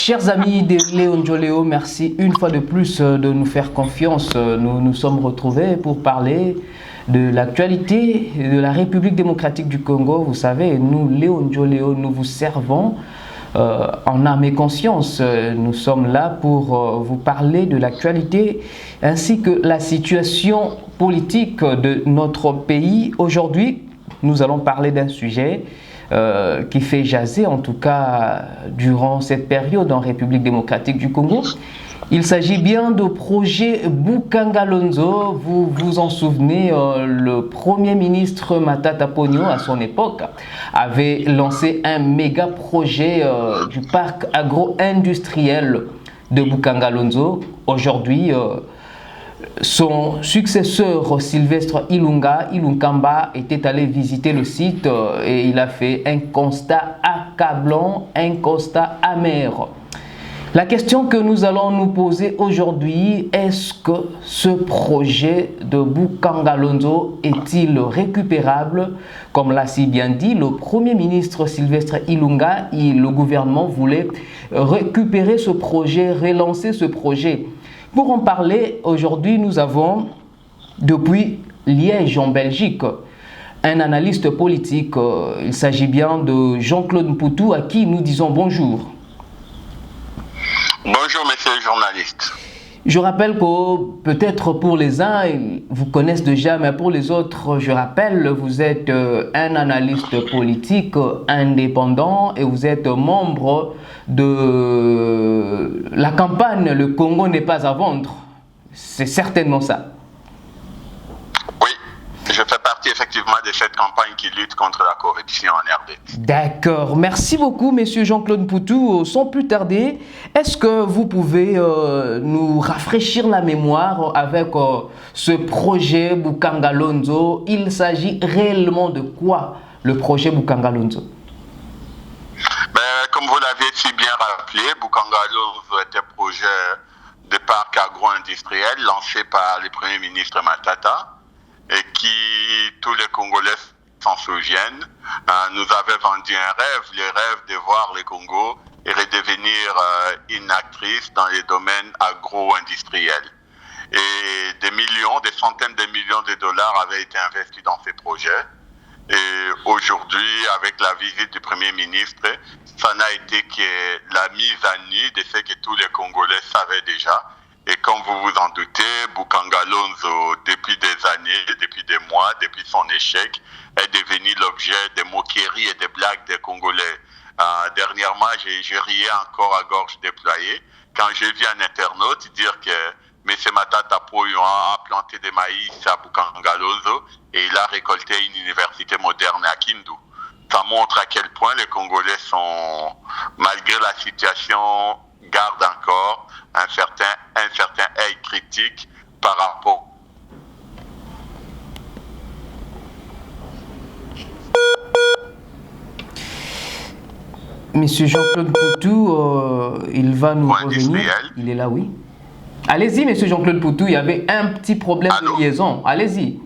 Chers amis de Léon Joléo, merci une fois de plus de nous faire confiance. Nous nous sommes retrouvés pour parler de l'actualité de la République démocratique du Congo. Vous savez, nous, Léon Joléo, nous vous servons en âme et conscience. Nous sommes là pour vous parler de l'actualité ainsi que la situation politique de notre pays. Aujourd'hui, nous allons parler d'un sujet qui fait jaser, en tout cas durant cette période en République démocratique du Congo. Il s'agit bien de projet Boukangalonzo. Vous vous en souvenez, le Premier ministre Matata Ponyo, à son époque, avait lancé un méga projet du parc agro-industriel de Boukangalonzo. Aujourd'hui, son successeur Sylvestre Ilunkamba était allé visiter le site et il a fait un constat accablant, un constat amer. La question que nous allons nous poser aujourd'hui, est-ce que ce projet de Boukangalonzo est-il récupérable? Comme l'a si bien dit le Premier ministre Sylvestre Ilunga, le gouvernement voulait récupérer ce projet, relancer ce projet. Pour en parler, aujourd'hui, nous avons, depuis Liège en Belgique, un analyste politique. Il s'agit bien de Jean-Claude Mpoutou, à qui nous disons bonjour. Bonjour, monsieur le journaliste. Je rappelle que peut-être pour les uns, ils vous connaissent déjà, mais pour les autres, je rappelle, vous êtes un analyste politique indépendant et vous êtes membre de la campagne « Le Congo n'est pas à vendre ». C'est certainement ça. Oui, je fais partie effectivement de cette campagne qui lutte contre la corruption en RDC. D'accord. Merci beaucoup, monsieur Jean-Claude Mpoutou. Sans plus tarder, est-ce que vous pouvez nous rafraîchir la mémoire avec ce projet Boukangalonzo? Il s'agit réellement de quoi, le projet Boukangalonzo? Comme vous l'avez si bien rappelé, Boukangalonzo est un projet de parc agro-industriel lancé par le Premier ministre Matata et qui, tous les Congolais s'en souviennent, nous avait vendu un rêve, le rêve de voir le Congo et redevenir une actrice dans les domaines agro-industriels. Et des millions, des centaines de millions de dollars avaient été investis dans ces projets. Et aujourd'hui, avec la visite du Premier ministre, ça n'a été que la mise à nu de ce que tous les Congolais savaient déjà. Et comme vous vous en doutez, Boukangalonzo, depuis des années, depuis des mois, depuis son échec, est devenu l'objet de moqueries et de blagues des Congolais. Dernièrement, j'ai riais encore à gorge déployée quand j'ai vu un internaute dire que M. Matata Ponyo a planté des maïs à Boukangalonzo et il a récolté une université moderne à Kindu. Ça montre à quel point les Congolais sont, malgré la situation, gardent encore un certain œil critique par rapport. Monsieur Jean-Claude Mpoutou, il va nous revenir. Il est là, oui. Allez-y, monsieur Jean-Claude Mpoutou, il y avait un petit problème de liaison. Allez-y.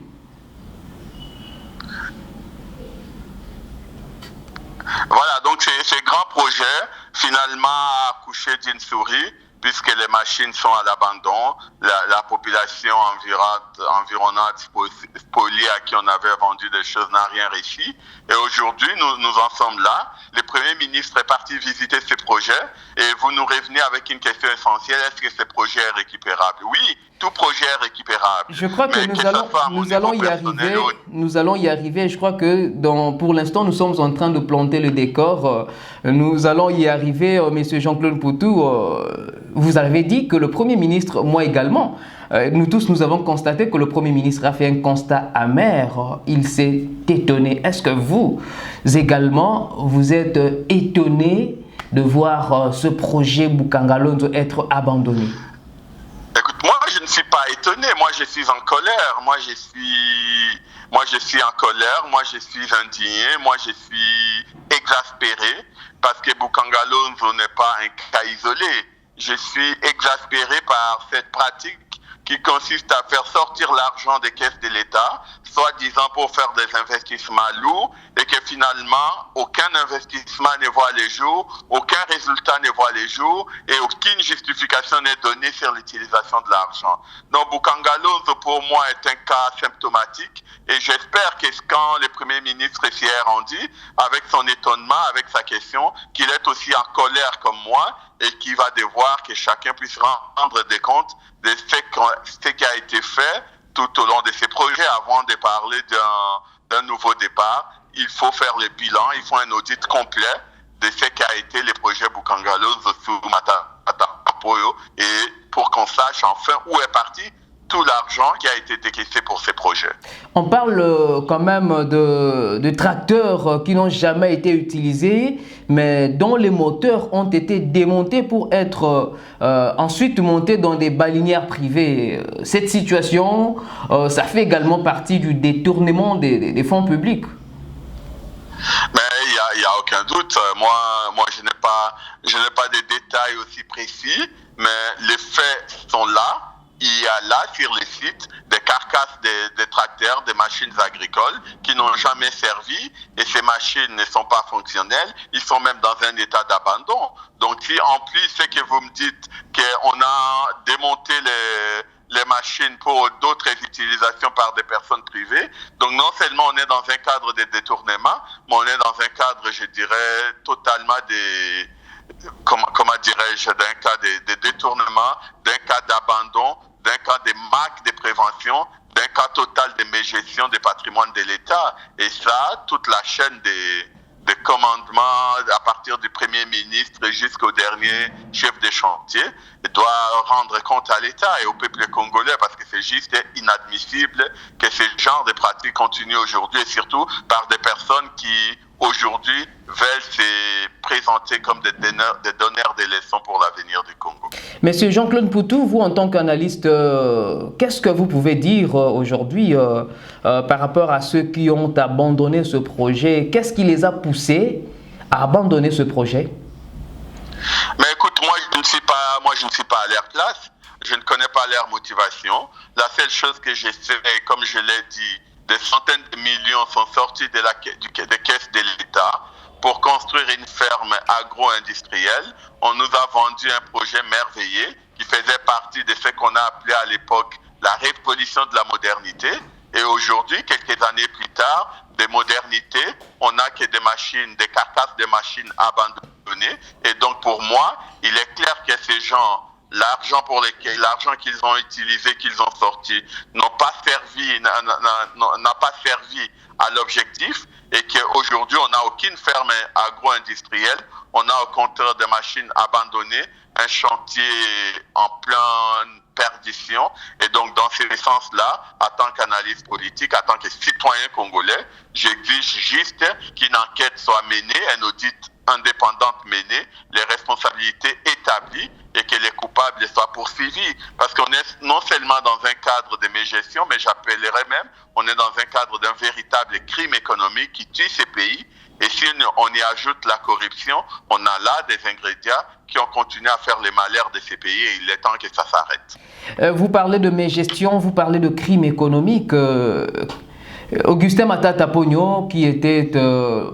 Voilà, donc ce grand projet, finalement, a accouché d'une souris, puisque les machines sont à l'abandon. La population environnante spoliée à qui on avait vendu des choses n'a rien réussi. Et aujourd'hui, nous en sommes là. Le Premier ministre est parti visiter ce projet et vous nous revenez avec une question essentielle. Est-ce que ce projet est récupérable? Oui, tout projet est récupérable. Je crois que nous allons y arriver. Je crois que pour l'instant, nous sommes en train de planter le décor. Nous allons y arriver, monsieur Jean-Claude Mpoutou. Vous avez dit que le Premier ministre, moi également, nous tous, nous avons constaté que le Premier ministre a fait un constat amer. Il s'est étonné. Est-ce que vous également, vous êtes étonné de voir ce projet Boukangalonzo être abandonné? Écoute, moi, je ne suis pas étonné. Moi, je suis en colère. Moi, je suis en colère. Moi, je suis indigné. Moi, je suis exaspéré parce que Boukangalonzo n'est pas un cas isolé. Je suis exaspéré par cette pratique qui consiste à faire sortir l'argent des caisses de l'État, soi-disant pour faire des investissements lourds, et que finalement, aucun investissement ne voit les jours, aucun résultat ne voit les jours, et aucune justification n'est donnée sur l'utilisation de l'argent. Donc, Bukangalozo, pour moi, est un cas symptomatique, et j'espère que quand le Premier ministre hier en dit, avec son étonnement, avec sa question, qu'il est aussi en colère comme moi, et qu'il va devoir que chacun puisse rendre des comptes de ce qui a été fait tout au long de ces projets. Avant de parler d'un nouveau départ, il faut faire le bilan, il faut un audit complet de ce qui a été les projets Bukangalozo sous Matata Poyo, et pour qu'on sache enfin où est parti tout l'argent qui a été décaissé pour ces projets. On parle quand même de tracteurs qui n'ont jamais été utilisés, mais dont les moteurs ont été démontés pour être ensuite montés dans des balinières privées. Cette situation, ça fait également partie du détournement des fonds publics. Mais il n'y a aucun doute. Moi, je n'ai pas de détails aussi précis, mais les faits sont là. Il y a là sur les sites des carcasses des tracteurs, des machines agricoles qui n'ont jamais servi, et ces machines ne sont pas fonctionnelles, ils sont même dans un état d'abandon. Donc si en plus ce que vous me dites qu'on a démonté les machines pour d'autres utilisations par des personnes privées, donc non seulement on est dans un cadre de détournement, mais on est dans un cadre, je dirais, totalement comment dirais-je, d'un cas de détournement, d'un cas d'abandon, d'un cas de manque de prévention, d'un cas total de mégestion des patrimoines de l'État. Et ça, toute la chaîne des commandements, à partir du Premier ministre jusqu'au dernier chef de chantier, doit rendre compte à l'État et au peuple congolais, parce que c'est juste inadmissible que ce genre de pratiques continuent aujourd'hui, et surtout par des personnes qui, aujourd'hui, veulent se présenter comme des donneurs de leçons pour l'avenir du Congo. Monsieur Jean-Claude Poutou, vous en tant qu'analyste, qu'est-ce que vous pouvez dire aujourd'hui par rapport à ceux qui ont abandonné ce projet? Qu'est-ce qui les a poussés à abandonner ce projet? Mais écoute, moi je ne suis pas à leur place, je ne connais pas leur motivation. La seule chose que je sais, comme je l'ai dit, des centaines de millions sont sortis des caisses de l'État pour construire une ferme agro-industrielle. On nous a vendu un projet merveilleux qui faisait partie de ce qu'on a appelé à l'époque la révolution de la modernité. Et aujourd'hui, quelques années plus tard, des modernités, on n'a que des machines, des carcasses de machines abandonnées. Et donc pour moi, il est clair que ces gens, l'argent qu'ils ont utilisé, qu'ils ont sorti, n'a pas servi à l'objectif, et qu'aujourd'hui on n'a aucune ferme agro-industrielle, on a au contraire des machines abandonnées, un chantier en pleine perdition. Et donc dans ce sens-là, en tant qu'analyste politique, en tant que citoyen congolais, j'exige juste qu'une enquête soit menée, un audit indépendant mené, les responsabilités établies, et que les coupables soient poursuivis. Parce qu'on est non seulement dans un cadre de mégestion, mais j'appellerais même, on est dans un cadre d'un véritable crime économique qui tue ces pays. Et si on y ajoute la corruption, on a là des ingrédients qui ont continué à faire les malheurs de ces pays, et il est temps que ça s'arrête. Vous parlez de mégestion, vous parlez de crime économique. Augustin Matata Ponyo, qui était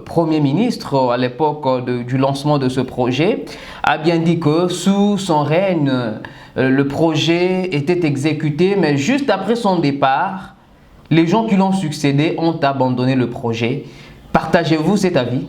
Premier ministre à l'époque du lancement de ce projet, a bien dit que sous son règne, le projet était exécuté, mais juste après son départ, les gens qui l'ont succédé ont abandonné le projet. Partagez-vous cet avis?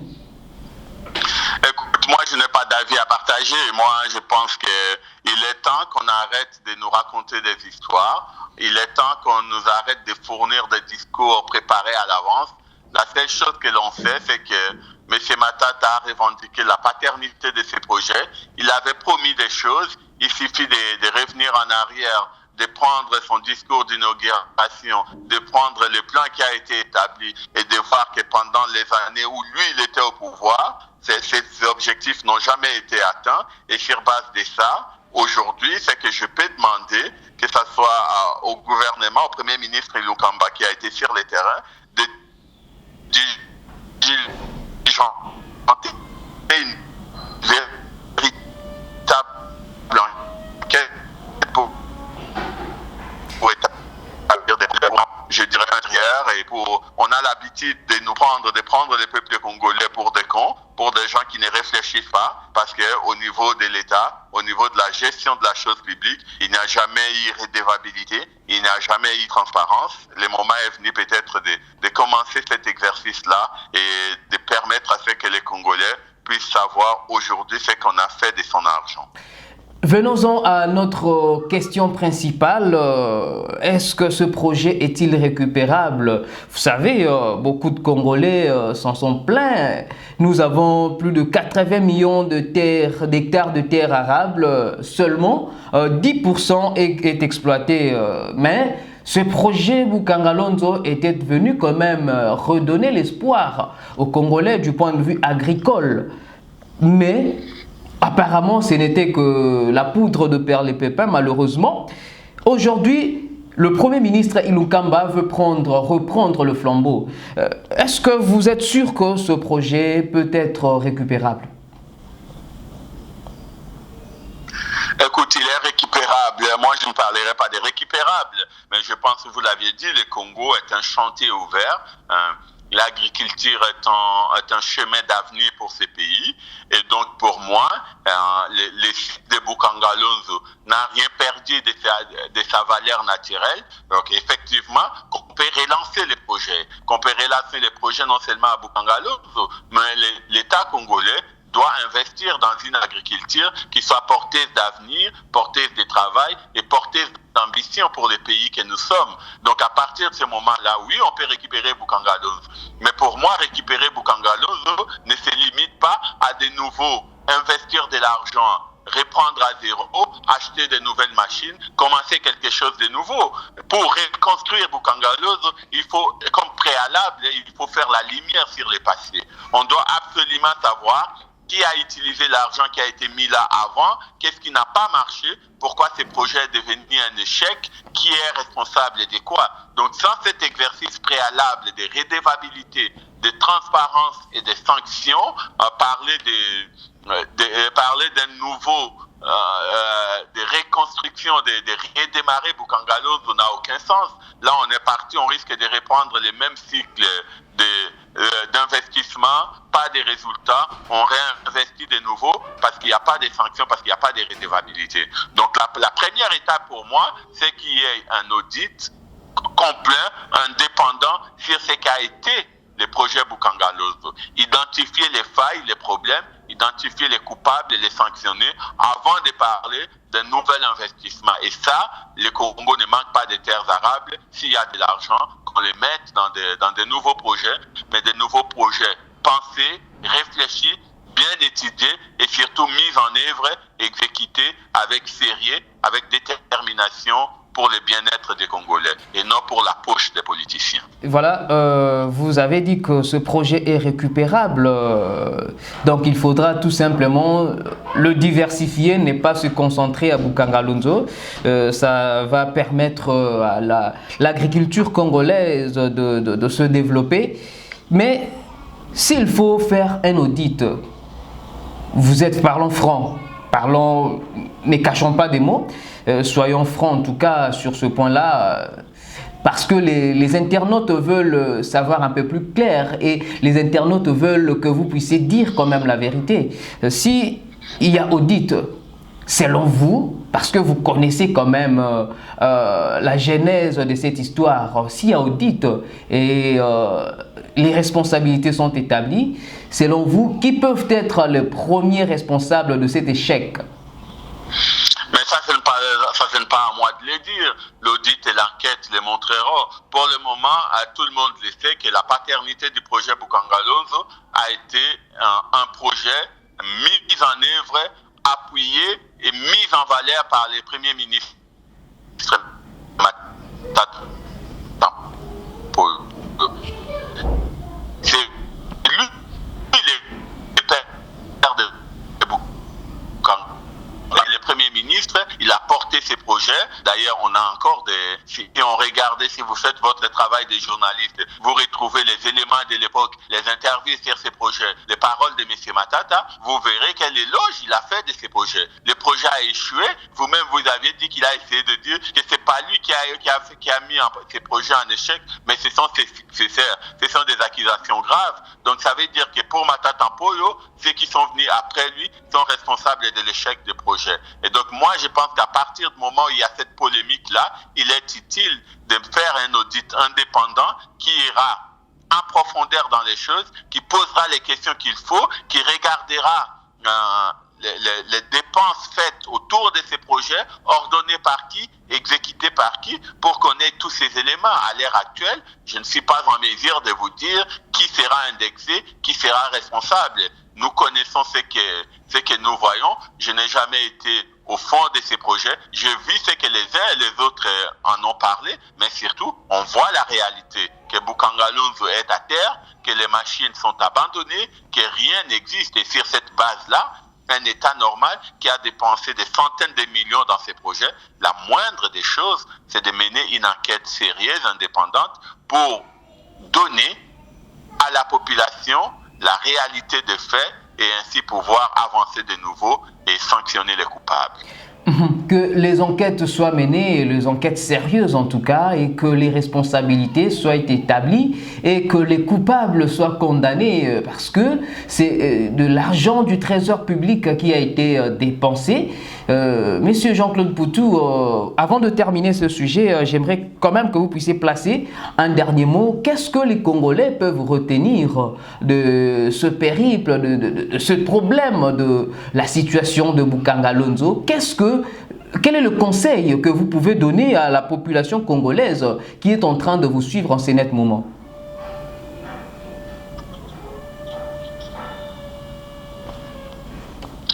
Écoute, moi je n'ai pas d'avis à partager. Moi je pense qu'il est temps qu'on arrête de nous raconter des histoires. Il est temps qu'on nous arrête de fournir des discours préparés à l'avance. La seule chose que l'on sait, c'est que M. Matata a revendiqué la paternité de ces projets. Il avait promis des choses. Il suffit de revenir en arrière, de prendre son discours d'inauguration, de prendre le plan qui a été établi, et de voir que pendant les années où lui, il était au pouvoir, ces objectifs n'ont jamais été atteints. Et sur base de ça, aujourd'hui, c'est que je peux demander, que ce soit au gouvernement, au Premier ministre Lukamba qui a été sur le terrain, de une véritable enquête je dirais, intérieure, et on a l'habitude de prendre les peuples congolais pour des cons, pour des gens qui ne réfléchissent pas, parce que au niveau de l'État, au niveau de la gestion de la chose publique, il n'y a jamais eu redevabilité, il n'y a jamais eu transparence. Le moment est venu peut-être de commencer cet exercice-là et de permettre à ce que les Congolais puissent savoir aujourd'hui ce qu'on a fait de son argent. Venons-en à notre question principale. Est-ce que ce projet est-il récupérable? Vous savez, beaucoup de Congolais s'en sont plaints. Nous avons plus de 80 millions d'hectares de terres arables. Seulement 10% est exploité. Mais ce projet Boukangalonzo était venu quand même redonner l'espoir aux Congolais du point de vue agricole. Mais apparemment, ce n'était que la poudre de perlimpinpin, malheureusement. Aujourd'hui, le Premier ministre Iloukamba veut reprendre le flambeau. Est-ce que vous êtes sûr que ce projet peut être récupérable? Écoute, il est récupérable. Moi, je ne parlerai pas de récupérable, mais je pense que vous l'aviez dit, le Congo est un chantier ouvert. L'agriculture est un chemin d'avenir pour ces pays. Et donc, pour moi, les sites de Boukangalonzo n'a rien perdu de sa valeur naturelle. Donc, effectivement, qu'on peut relancer les projets. Non seulement à Boukangalonzo, mais l'État congolais doit investir dans une agriculture qui soit porteuse d'avenir, porteuse de travail et porteuse d'ambition pour les pays que nous sommes. Donc à partir de ce moment-là, oui, on peut récupérer Boukangalonzo. Mais pour moi, récupérer Boukangalonzo ne se limite pas à de nouveau investir de l'argent, reprendre à zéro, acheter de nouvelles machines, commencer quelque chose de nouveau. Pour reconstruire Boukangalonzo, il faut, comme préalable, il faut faire la lumière sur le passé. On doit absolument savoir qui a utilisé l'argent qui a été mis là avant, qu'est-ce qui n'a pas marché, pourquoi ce projet est devenu un échec, qui est responsable de quoi. Donc sans cet exercice préalable de redevabilité, de transparence et de sanctions, parler d'un nouveau, de reconstruction, de redémarrer Boukangalonzo n'a aucun sens. Là on est parti, on risque de reprendre les mêmes cycles d'investissement, pas de résultats, on réinvestit de nouveau parce qu'il n'y a pas de sanctions, parce qu'il n'y a pas de redevabilité. Donc la première étape pour moi, c'est qu'il y ait un audit complet, indépendant sur ce qu'a été le projet Boukangalonzo. Identifier les failles, les problèmes, identifier les coupables et les sanctionner avant de parler d'un nouvel investissement. Et ça, le Congo ne manque pas de terres arables. S'il y a de l'argent, qu'on les mette dans de nouveaux projets, mais des nouveaux projets pensés, réfléchis, bien étudiés et surtout mis en œuvre, exécutés avec sérieux, avec détermination pour le bien-être des Congolais et non pour la poche des politiciens. Voilà, vous avez dit que ce projet est récupérable, donc il faudra tout simplement le diversifier, ne pas se concentrer à Boukangalonzo. Ça va permettre à l'agriculture congolaise de se développer. Mais s'il faut faire un audit, parlons franc, ne cachons pas des mots, soyons francs en tout cas sur ce point-là, parce que les internautes veulent savoir un peu plus clair et les internautes veulent que vous puissiez dire quand même la vérité. Si il y a audit, selon vous, parce que vous connaissez quand même la genèse de cette histoire, s'il y a audit et les responsabilités sont établies, selon vous, qui peuvent être les premiers responsables de cet échec? Mais ça, ce n'est pas à moi de le dire. L'audit et l'enquête le montreront. Pour le moment, tout le monde le sait que la paternité du projet Boukangalonzo a été un projet mis en œuvre, appuyé et mis en valeur par les premiers ministres. C'est lui le père de Boukangalonzo. Le Premier ministre, il a porté ses projets. D'ailleurs, on a encore si on regardait, si vous faites votre travail de les journalistes, vous retrouvez les éléments de l'époque, les interviews sur ces projets, les paroles de M. Matata, vous verrez quel éloge il a fait de ces projets. Le projet a échoué, vous-même vous aviez dit qu'il a essayé de dire que c'est pas lui qui a mis ces projets en échec, mais ce sont ses successeurs. Ce sont des accusations graves. Donc ça veut dire que pour Matata Mpoyo, ceux qui sont venus après lui sont responsables de l'échec du projet. Et donc moi je pense qu'à partir du moment où il y a cette polémique-là, il est utile de faire un audit indépendant qui ira en profondeur dans les choses, qui posera les questions qu'il faut, qui regardera les dépenses faites autour de ces projets, ordonnées par qui, exécutées par qui, pour qu'on ait tous ces éléments. À l'heure actuelle, je ne suis pas en mesure de vous dire qui sera indexé, qui sera responsable. Nous connaissons ce que nous voyons. Je n'ai jamais été au fond de ces projets. J'ai vu ce que les uns et les autres en ont parlé, mais surtout, on voit la réalité, que Boukangalonzo est à terre, que les machines sont abandonnées, que rien n'existe. Et sur cette base-là, un État normal qui a dépensé des centaines de millions dans ces projets, la moindre des choses, c'est de mener une enquête sérieuse, indépendante, pour donner à la population la réalité des faits et ainsi pouvoir avancer de nouveau et sanctionner les coupables. Que les enquêtes soient menées, les enquêtes sérieuses en tout cas, et que les responsabilités soient établies et que les coupables soient condamnés parce que c'est de l'argent du trésor public qui a été dépensé. Monsieur Jean-Claude Poutou, avant de terminer ce sujet, j'aimerais quand même que vous puissiez placer un dernier mot. Qu'est-ce que les Congolais peuvent retenir de ce périple, de ce problème de la situation de Boukangalonzo? Quel est le conseil que vous pouvez donner à la population congolaise qui est en train de vous suivre en ces nets moments?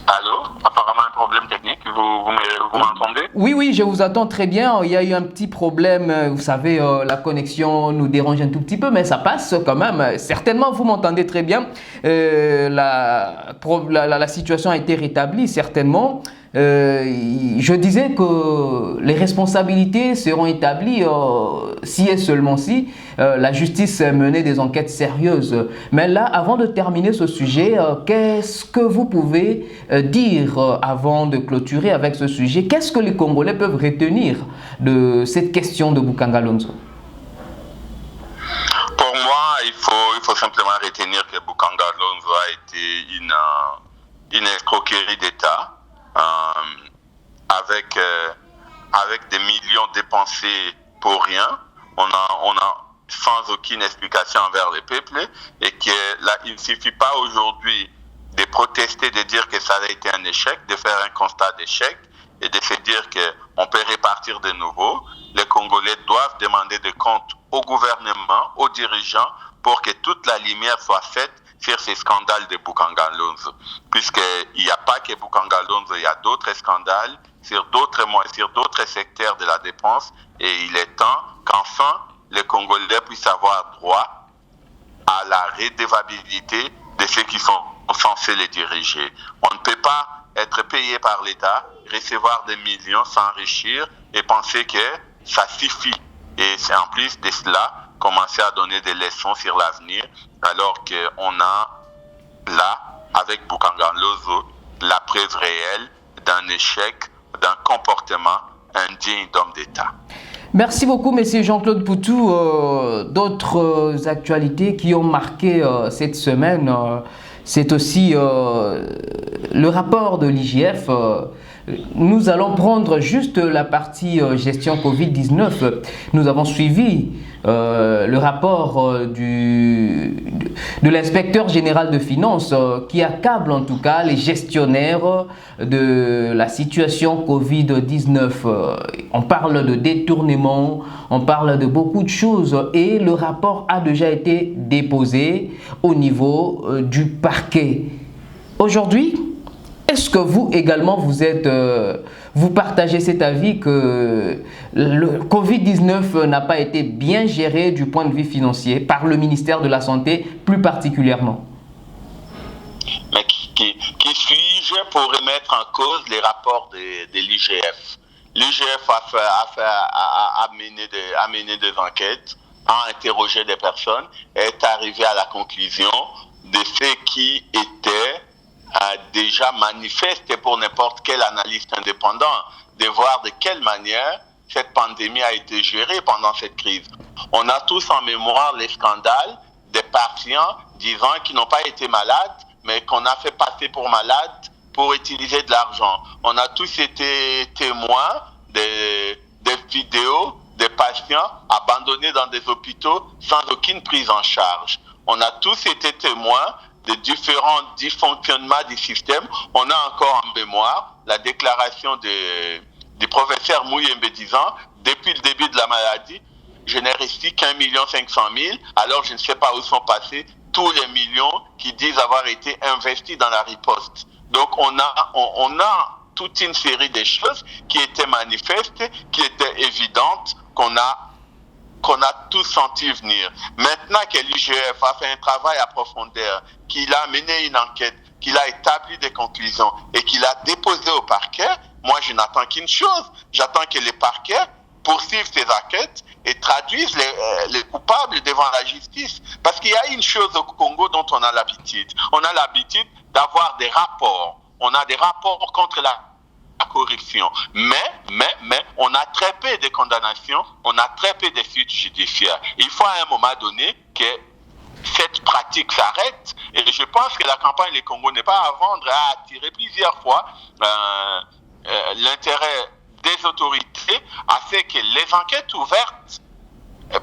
Allô? Apparemment un problème technique, vous m'entendez? Oui, je vous attends très bien. Il y a eu un petit problème, vous savez, la connexion nous dérange un tout petit peu, mais ça passe quand même. Certainement, vous m'entendez très bien. La situation a été rétablie, certainement. Je disais que les responsabilités seront établies si et seulement si la justice menait des enquêtes sérieuses. Mais là, avant de terminer ce sujet, qu'est-ce que vous pouvez dire avant de clôturer avec ce sujet? Qu'est-ce que les Congolais peuvent retenir de cette question de Boukangalonzo? Pour moi, il faut simplement retenir que Boukangalonzo a été une escroquerie d'État. Avec des millions dépensés pour rien, on a sans aucune explication envers le peuple, et que là, il ne suffit pas aujourd'hui de protester, de dire que ça a été un échec, de faire un constat d'échec et de se dire qu'on peut repartir de nouveau. Les Congolais doivent demander des comptes au gouvernement, aux dirigeants, pour que toute la lumière soit faite sur ces scandales de Boukangalonzo. Puisqu'il n'y a pas que Boukangalonzo, il y a d'autres scandales sur d'autres secteurs de la dépense, et il est temps qu'enfin les Congolais puissent avoir droit à la redevabilité de ceux qui sont censés les diriger. On ne peut pas être payé par l'État, recevoir des millions, s'enrichir et penser que ça suffit. Et c'est en plus de cela commencer à donner des leçons sur l'avenir, alors qu'on a là, avec Boukangalonzo, la preuve réelle d'un échec, d'un comportement indigne d'homme d'État. Merci beaucoup, monsieur Jean-Claude Poutou. D'autres actualités qui ont marqué cette semaine, c'est aussi le rapport de l'IGF. Nous allons prendre juste la partie gestion Covid-19. Nous avons suivi le rapport de l'inspecteur général de finances qui accable en tout cas les gestionnaires de la situation Covid-19. On parle de détournement, on parle de beaucoup de choses, et le rapport a déjà été déposé au niveau du parquet. Aujourd'hui, est-ce que vous également vous partagez cet avis que le Covid-19 n'a pas été bien géré du point de vue financier par le ministère de la Santé plus particulièrement? Mais qui suis-je pour remettre en cause les rapports de l'IGF? L'IGF a mené des enquêtes. a interrogé des personnes et est arrivé à la conclusion de ce qui était déjà manifeste pour n'importe quel analyste indépendant, de voir de quelle manière cette pandémie a été gérée pendant cette crise. On a tous en mémoire les scandales des patients disant qu'ils n'ont pas été malades, mais qu'on a fait passer pour malades pour utiliser de l'argent. On a tous été témoins des vidéos des patients abandonnés dans des hôpitaux sans aucune prise en charge. On a tous été témoins des différents dysfonctionnements du système. On a encore en mémoire la déclaration du professeur Mouyembe disant, depuis le début de la maladie, je n'ai reçu qu'1 500 000, alors je ne sais pas où sont passés tous les millions qui disent avoir été investis dans la riposte. Donc on a toute une série de choses qui étaient manifestes, qui étaient évidentes, qu'on a tous senti venir. Maintenant que l'IGF a fait un travail à profondeur, qu'il a mené une enquête, qu'il a établi des conclusions et qu'il a déposé au parquet, moi je n'attends qu'une chose, j'attends que les parquets poursuivent ces enquêtes et traduisent les coupables devant la justice. Parce qu'il y a une chose au Congo dont on a l'habitude. On a l'habitude d'avoir des rapports. On a des rapports contre la corruption. Mais, on a très peu de condamnations, on a très peu de suites judiciaires. Il faut à un moment donné que cette pratique s'arrête. Et je pense que la campagne Les Congo n'est pas à vendre, a attiré plusieurs fois l'intérêt des autorités à ce que les enquêtes ouvertes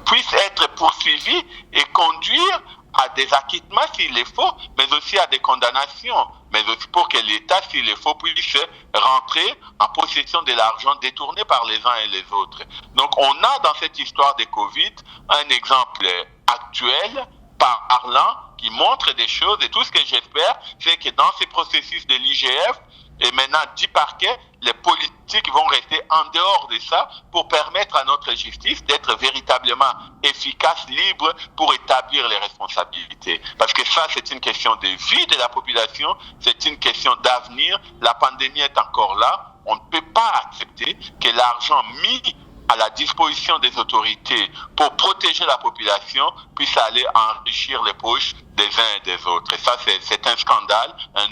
puissent être poursuivies et conduire à des acquittements s'il le faut, mais aussi à des condamnations, mais aussi pour que l'État, s'il le faut, puisse rentrer en possession de l'argent détourné par les uns et les autres. Donc on a dans cette histoire de Covid un exemple actuel, parlant, qui montre des choses, et tout ce que j'espère, c'est que dans ces processus de l'IGF, et maintenant 10 parquets, les politiques vont rester en dehors de ça pour permettre à notre justice d'être véritablement efficace, libre, pour établir les responsabilités. Parce que ça, c'est une question de vie de la population, c'est une question d'avenir. La pandémie est encore là. On ne peut pas accepter que l'argent mis à la disposition des autorités pour protéger la population puisse aller enrichir les poches des uns et des autres. Et ça, c'est un scandale, un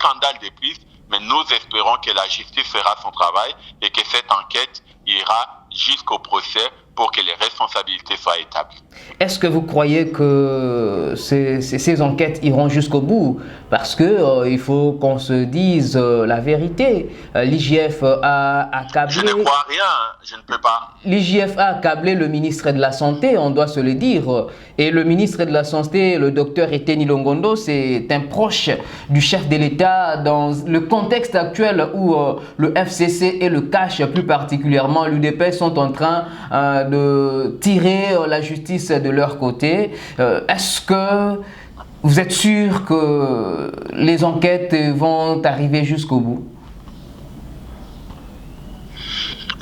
scandale de plus. Mais nous espérons que la justice fera son travail et que cette enquête ira jusqu'au procès pour que les responsabilités soient établies. Est-ce que vous croyez que ces enquêtes iront jusqu'au bout? Parce que il faut qu'on se dise la vérité. L'IGF a accablé... Je ne crois rien, je ne peux pas. L'IGF a accablé le ministre de la Santé, on doit se le dire. Et le ministre de la Santé, le docteur Eteni Longondo, c'est un proche du chef de l'État dans le contexte actuel où le FCC et le CACH, plus particulièrement l'UDPS, sont en train de tirer la justice de leur côté. Est-ce que vous êtes sûr que les enquêtes vont arriver jusqu'au bout?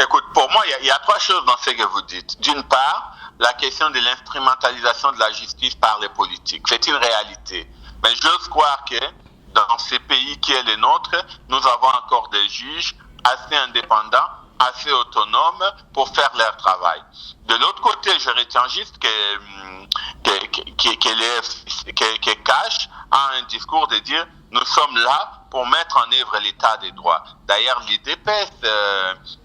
Écoute, pour moi, il y a 3 choses dans ce que vous dites. D'une part, la question de l'instrumentalisation de la justice par les politiques. C'est une réalité. Mais j'ose croire que dans ces pays qui est le nôtre, nous avons encore des juges assez indépendants, assez autonomes pour faire leur travail. De l'autre côté, je retiens juste que CACH a un discours de dire nous sommes là pour mettre en œuvre l'état des droits. D'ailleurs, l'IDPS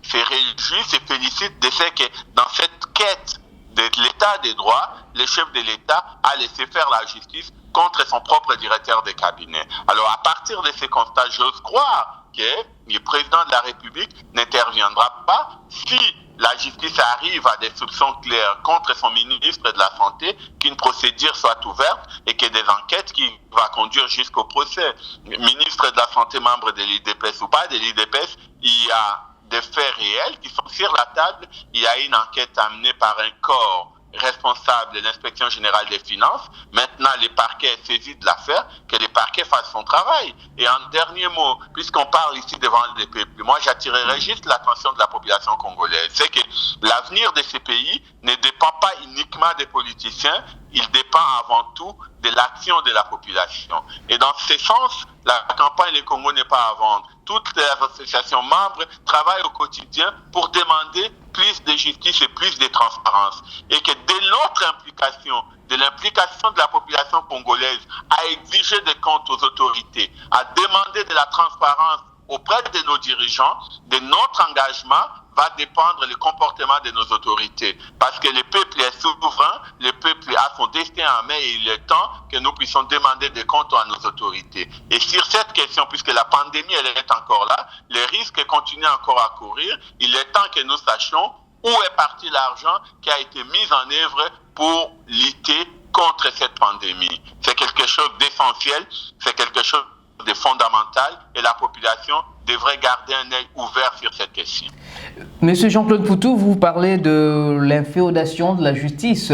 se réjouit, se félicite de ce que dans cette quête de l'état des droits, le chef de l'État a laissé faire la justice contre son propre directeur de cabinet. Alors, à partir de ces constats, j'ose croire que le président de la République n'interviendra pas si la justice arrive à des soupçons clairs contre son ministre de la Santé, qu'une procédure soit ouverte et que des enquêtes qui vont conduire jusqu'au procès. Ministre de la Santé, membre de l'IDPS ou pas de l'IDPS, il y a des faits réels qui sont sur la table. Il y a une enquête amenée par un corps responsable de l'inspection générale des finances. Maintenant, les parquets est saisi de l'affaire, que les parquets fassent son travail. Et en dernier mot, puisqu'on parle ici devant le peuple, moi j'attirerai juste l'attention de la population congolaise. C'est que l'avenir de ces pays ne dépend pas uniquement des politiciens, il dépend avant tout de l'action de la population. Et dans ce sens, la campagne Le Congo n'est pas à vendre. Toutes les associations membres travaillent au quotidien pour demander plus de justice et plus de transparence. Et que de notre implication, de l'implication de la population congolaise à exiger des comptes aux autorités, à demander de la transparence auprès de nos dirigeants, de notre engagement, va dépendre le comportement de nos autorités. Parce que le peuple est souverain, le peuple a son destin en main et il est temps que nous puissions demander des comptes à nos autorités. Et sur cette question, puisque la pandémie elle est encore là, les risques continuent encore à courir, il est temps que nous sachions où est parti l'argent qui a été mis en œuvre pour lutter contre cette pandémie. C'est quelque chose d'essentiel, c'est quelque chose de fondamental et la population devrait garder un œil ouvert sur cette question. Monsieur Jean-Claude Poutou, vous parlez de l'inféodation de la justice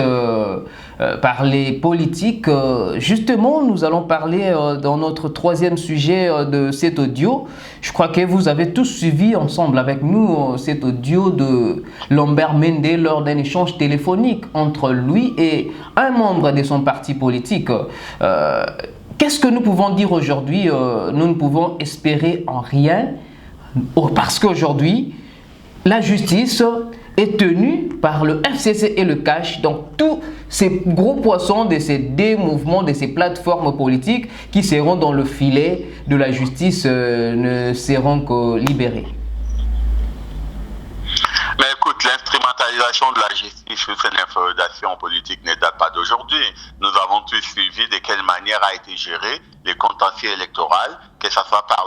par les politiques. Justement, nous allons parler dans notre troisième sujet de cet audio. Je crois que vous avez tous suivi ensemble avec nous cet audio de Lambert Mende lors d'un échange téléphonique entre lui et un membre de son parti politique. Qu'est-ce que nous pouvons dire aujourd'hui? Nous ne pouvons espérer en rien parce qu'aujourd'hui, la justice est tenue par le FCC et le CACH. Donc tous ces gros poissons de ces deux mouvements, de ces plateformes politiques qui seront dans le filet de la justice ne seront que libérés. Mais écoute, l'instrumentalisation de la justice sur cette inféodation politique ne date pas d'aujourd'hui. Nous avons tous suivi de quelle manière a été géré les contentieux électoraux, que ce soit par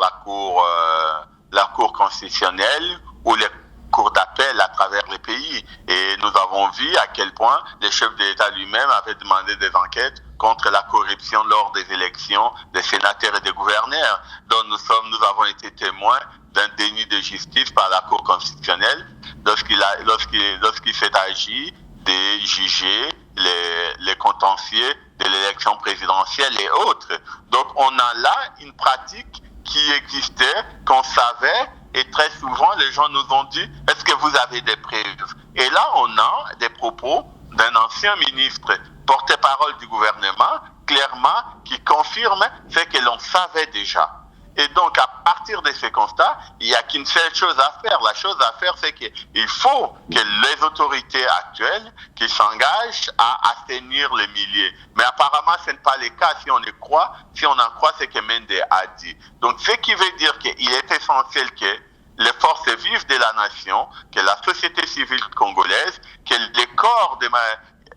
la Cour constitutionnelle ou les cours d'appel à travers les pays. Et nous avons vu à quel point le chef de l'État lui-même avait demandé des enquêtes contre la corruption lors des élections des sénateurs et des gouverneurs. Donc nous avons été témoins d'un déni de justice par la Cour constitutionnelle lorsqu'il s'est agi de juger les contentieux de l'élection présidentielle et autres. Donc on a là une pratique qui existait, qu'on savait, et très souvent les gens nous ont dit « Est-ce que vous avez des preuves ?» Et là on a des propos d'un ancien ministre porte-parole du gouvernement, clairement, qui confirme ce que l'on savait déjà. Et donc, à partir de ces constats, il n'y a qu'une seule chose à faire. La chose à faire, c'est qu'il faut que les autorités actuelles qui s'engagent à assainir les milliers. Mais apparemment, ce n'est pas le cas si on en croit ce que Mende a dit. Donc, ce qui veut dire qu'il est essentiel que les forces vives de la nation, que la société civile congolaise, que les corps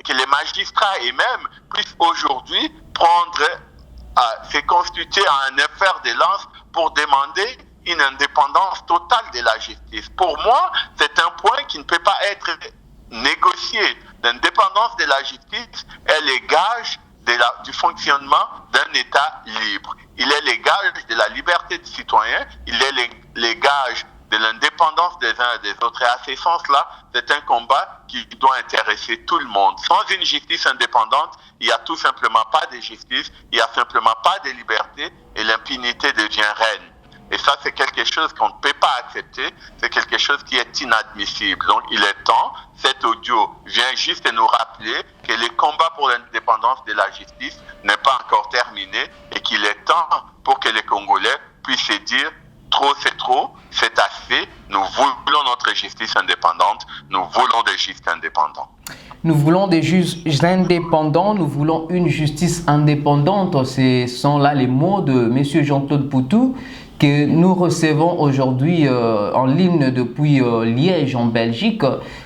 que les magistrats et même puissent aujourd'hui se constituer en un fer de lance pour demander une indépendance totale de la justice. Pour moi, c'est un point qui ne peut pas être négocié. L'indépendance de la justice est le gage du fonctionnement d'un État libre. Il est le gage de la liberté du citoyen, il est le gage de l'indépendance des uns et des autres. Et à ce sens-là, c'est un combat qui doit intéresser tout le monde. Sans une justice indépendante, il n'y a tout simplement pas de justice, il n'y a simplement pas de liberté et l'impunité devient reine. Et ça, c'est quelque chose qu'on ne peut pas accepter, c'est quelque chose qui est inadmissible. Donc, il est temps, cet audio vient juste nous rappeler que le combat pour l'indépendance de la justice n'est pas encore terminé et qu'il est temps pour que les Congolais puissent se dire trop, c'est trop, c'est assez, nous voulons notre justice indépendante, nous voulons des juges indépendants. Nous voulons des juges indépendants, nous voulons une justice indépendante. Ce sont là les mots de M. Jean-Claude Poutou que nous recevons aujourd'hui en ligne depuis Liège en Belgique.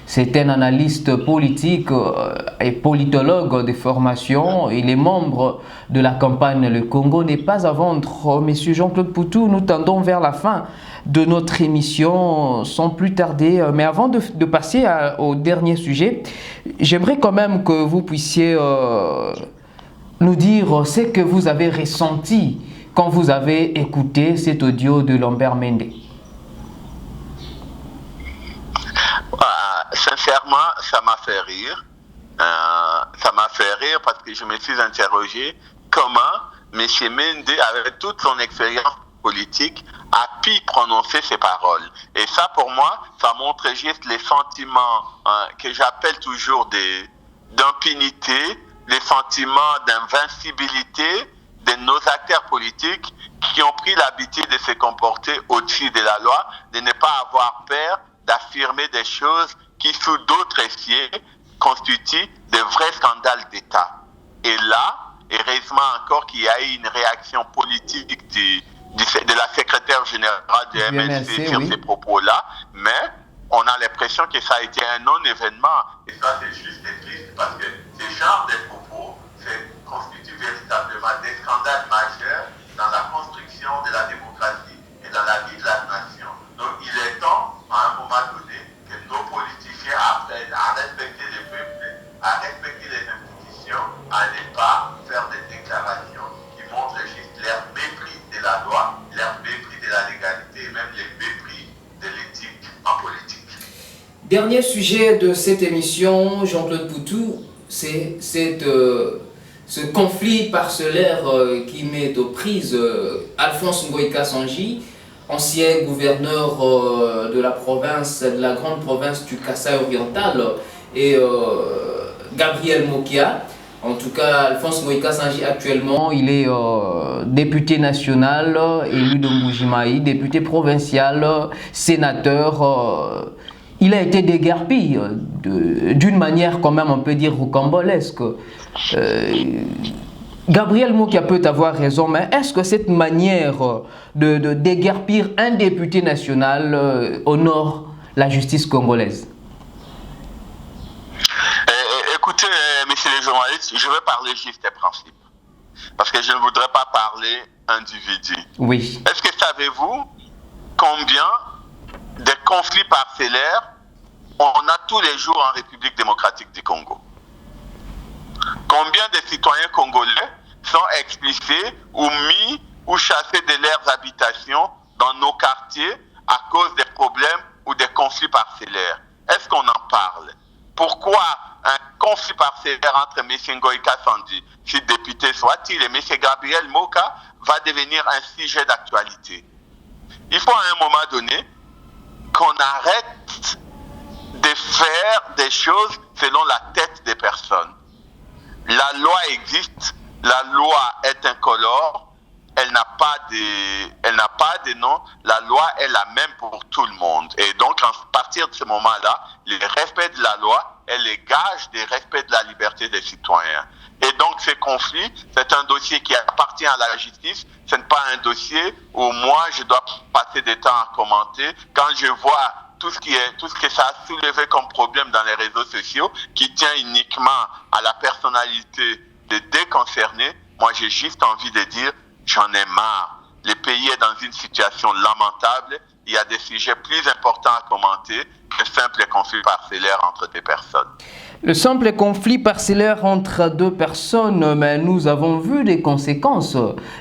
C'est un analyste politique et politologue de formation. Il est membre de la campagne Le Congo n'est pas à vendre. Monsieur Jean-Claude Poutou, nous tendons vers la fin de notre émission sans plus tarder. Mais avant de passer au dernier sujet, j'aimerais quand même que vous puissiez nous dire ce que vous avez ressenti quand vous avez écouté cet audio de Lambert Mende. Sincèrement, ça m'a fait rire. Ça m'a fait rire parce que je me suis interrogé comment M. Mende, avec toute son expérience politique, a pu prononcer ces paroles. Et ça, pour moi, ça montre juste les sentiments que j'appelle toujours d'impunité, les sentiments d'invincibilité de nos acteurs politiques qui ont pris l'habitude de se comporter au-dessus de la loi, de ne pas avoir peur d'affirmer des choses qui, sous d'autres essiers, constituent de vrais scandales d'État. Et là, heureusement encore qu'il y a eu une réaction politique de la secrétaire générale du MLC sur ces propos-là, mais on a l'impression que ça a été un non-événement. Et ça, c'est juste triste parce que ce genre de propos constituent véritablement des scandales majeurs dans la construction de la démocratie et dans la vie de la nation. Donc, il est temps, à un moment donné, que nos politiciens apprennent à respecter les peuples, à respecter les institutions, à ne pas faire des déclarations qui montrent juste leur mépris de la loi, leur mépris de la légalité et même le mépris de l'éthique en politique. Dernier sujet de cette émission, Jean-Claude Poutou, c'est ce conflit parcellaire qui met aux prises Alphonse Ngoï Kassanji, ancien gouverneur de la province, de la grande province du Kasaï oriental, et Gabriel Mokia. En tout cas, Alphonse Ngoï Kassanji actuellement, il est député national, élu de Mbujimayi, député provincial, sénateur. Il a été déguerpi d'une manière quand même, on peut dire, rocambolesque. Gabriel Mokia peut avoir raison, mais est-ce que cette manière de déguerpir un député national honore la justice congolaise? Écoutez, messieurs les journalistes, je vais parler juste des principes. Parce que je ne voudrais pas parler individu. Oui. Est-ce que savez-vous combien de conflits parcellaires on a tous les jours en République démocratique du Congo? Combien de citoyens congolais sont expulsés ou mis ou chassés de leurs habitations dans nos quartiers à cause des problèmes ou des conflits parcellaires? Est-ce qu'on en parle? Pourquoi un conflit parcellaire entre M. Ngoï Kassanji, si député soit-il, et M. Gabriel Mokia va devenir un sujet d'actualité? Il faut à un moment donné qu'on arrête de faire des choses selon la tête des personnes. La loi existe, la loi est incolore, elle n'a pas de nom, la loi est la même pour tout le monde. Et donc, à partir de ce moment-là, le respect de la loi est le gage du respect de la liberté des citoyens. Et donc, ce conflit, c'est un dossier qui appartient à la justice, ce n'est pas un dossier où moi, je dois passer du temps à commenter. Quand je vois tout ce que ça a soulevé comme problème dans les réseaux sociaux, qui tient uniquement à la personnalité des deux concernés, moi j'ai juste envie de dire, j'en ai marre. Le pays est dans une situation lamentable, il y a des sujets plus importants à commenter que simple conflit parcellaire entre deux personnes. Le simple conflit parcellaire entre deux personnes, mais nous avons vu des conséquences,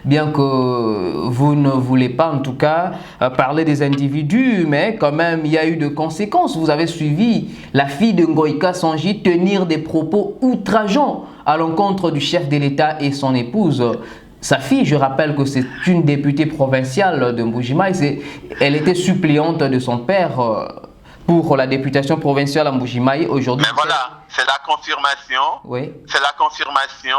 bien que vous ne voulez pas en tout cas parler des individus, mais quand même il y a eu des conséquences. Vous avez suivi la fille de Ngoï Kassanji tenir des propos outrageants à l'encontre du chef de l'État et son épouse. Sa fille, je rappelle que c'est une députée provinciale de Mbujimayi, elle était suppléante de son père pour la députation provinciale à Mbujimayi aujourd'hui. Mais voilà, c'est la confirmation. Oui. C'est la confirmation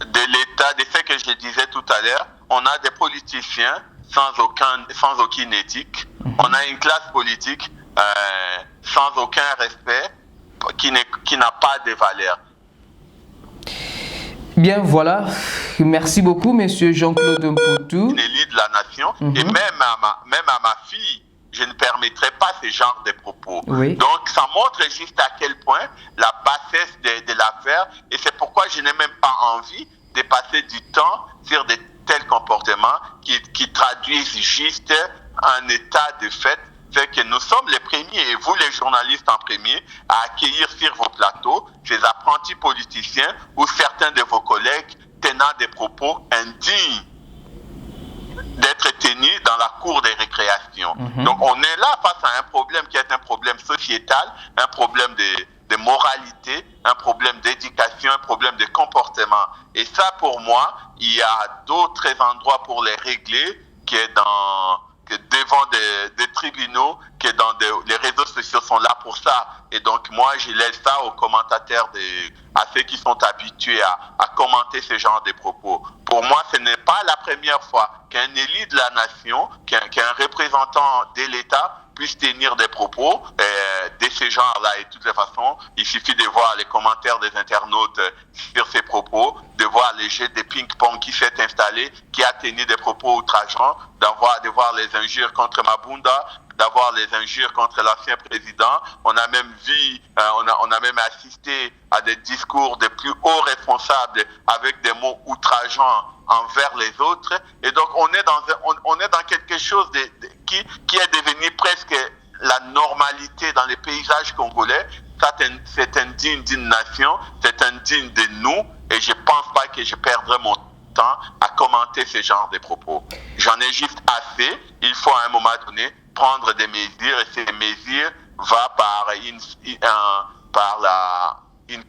de l'état, de ce que je disais tout à l'heure. On a des politiciens sans aucune éthique. On a une classe politique sans aucun respect, qui n'a pas de valeur. Bien, voilà. Merci beaucoup, monsieur Jean-Claude Poutou. Une élite de la nation. Et même à ma fille, je ne permettrai pas ce genre de propos. Oui. Donc, ça montre juste à quel point la bassesse de l'affaire, et c'est pourquoi je n'ai même pas envie de passer du temps sur de tels comportements qui traduisent juste un état de fait. C'est que nous sommes les premiers, et vous les journalistes en premier, à accueillir sur vos plateaux ces apprentis politiciens ou certains de vos collègues tenant des propos indignes d'être tenus dans la cour des récréations. Donc on est là face à un problème qui est un problème sociétal, un problème de moralité, un problème d'éducation, un problème de comportement. Et ça, pour moi, il y a d'autres endroits pour les régler qui est dans devant des tribunaux, que les réseaux sociaux sont là pour ça. Et donc moi, je laisse ça aux commentateurs, à ceux qui sont habitués à commenter ce genre de propos. Pour moi, ce n'est pas la première fois qu'un élu de la nation, qu'un représentant de l'État puisse tenir des propos de ce genre-là. Et de toutes les façons, il suffit de voir les commentaires des internautes sur ces propos, de voir les jeux de ping-pong qui s'est installé, qui a tenu des propos outrageants, de voir les injures contre Mabunda, d'avoir les injures contre l'ancien président. On a même vu, on a même assisté à des discours des plus hauts responsables avec des mots outrageants envers les autres. Et donc on est dans quelque chose qui est devenu presque la normalité dans les paysages congolais. C'est indigne d'une nation, c'est indigne de nous, et je pense pas que je perdrai mon temps à commenter ce genre de propos. J'en ai juste assez. Il faut à un moment donné prendre des mesures, et ces mesures va par une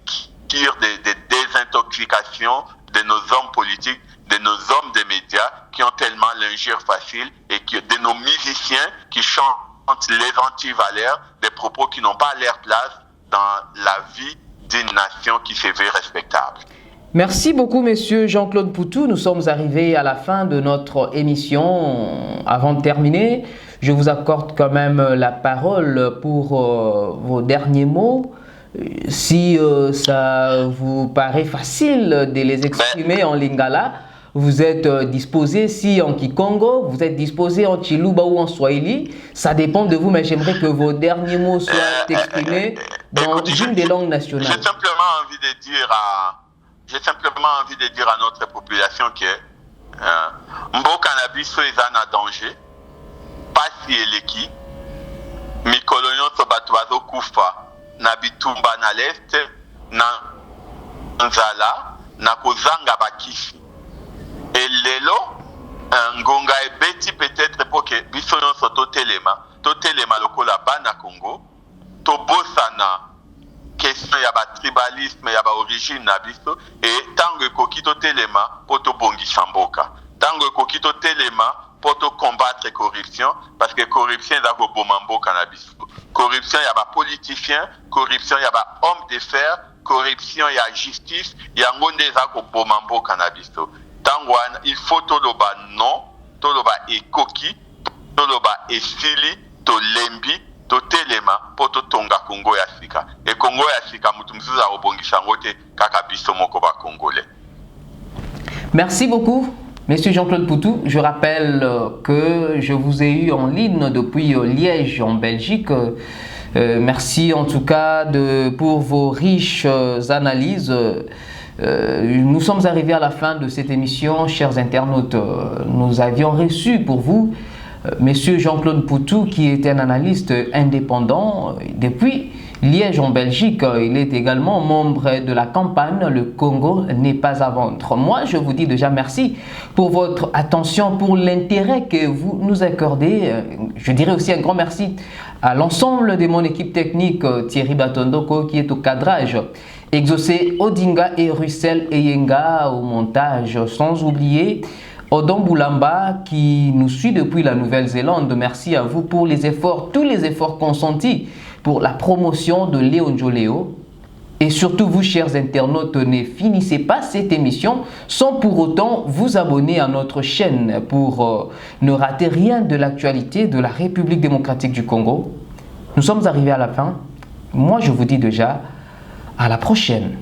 cure de désintoxication de nos hommes politiques, de nos hommes des médias qui ont tellement l'injure facile, et de nos musiciens qui chantent les anti-valeurs, des propos qui n'ont pas leur place dans la vie d'une nation qui se veut respectable. Merci beaucoup, monsieur Jean-Claude Poutou. Nous sommes arrivés à la fin de notre émission. Avant de terminer, je vous accorde quand même la parole pour vos derniers mots. Si ça vous paraît facile de les exprimer en lingala, vous êtes disposé, si en Kikongo, vous êtes disposé en Chiluba ou en Swahili, ça dépend de vous, mais j'aimerais que vos derniers mots soient exprimés dans une des langues nationales. J'ai simplement envie de dire à notre population que mboka na biso eza na danger, pasi eleki, mikolo nyonso bato bazokufa na bitumba na leste, na nzala, na kozanga bakisi. Et lelo, ngonga ebeti peut-être pour que biso nyonso totelema lokola bana Congo, tobosana question ya ba tribalisme ya ba origine na biso, et tango ekoki totelema po tobongisa mboka, tango ekoki totelema po to combattre corruption, parce que corruption eza koboma mboka na biso, corruption ya ba politicien, corruption ya ba homme d'affaires, corruption ya justice, yango nde eza koboma mboka na biso. Tango wana il faut toloba non, toloba ekoki, toloba esili, tolembi, totelema po totonga Congo ya sika. Et Congo ya sika mutu mususu akobongisa yango te kaka biso moko ba Congolais. Merci beaucoup, monsieur Jean-Claude Poutou. Je rappelle que je vous ai eu en ligne depuis Liège, en Belgique. Merci en tout cas pour vos riches analyses. Nous sommes arrivés à la fin de cette émission, chers internautes. Nous avions reçu pour vous monsieur Jean-Claude Poutou, qui est un analyste indépendant depuis Liège en Belgique. Il est également membre de la campagne Le Congo n'est pas à vendre. Moi, je vous dis déjà merci pour votre attention, pour l'intérêt que vous nous accordez. Je dirais aussi un grand merci à l'ensemble de mon équipe technique, Thierry Batondoko qui est au cadrage, Exaucé Odinga et Russell Eyenga au montage, sans oublier Odon Boulamba qui nous suit depuis la Nouvelle-Zélande. Merci à vous pour les efforts, tous les efforts consentis pour la promotion de Léon Joléo. Et surtout vous, chers internautes, ne finissez pas cette émission sans pour autant vous abonner à notre chaîne pour ne rater rien de l'actualité de la République démocratique du Congo. Nous sommes arrivés à la fin. Moi, je vous dis déjà à la prochaine.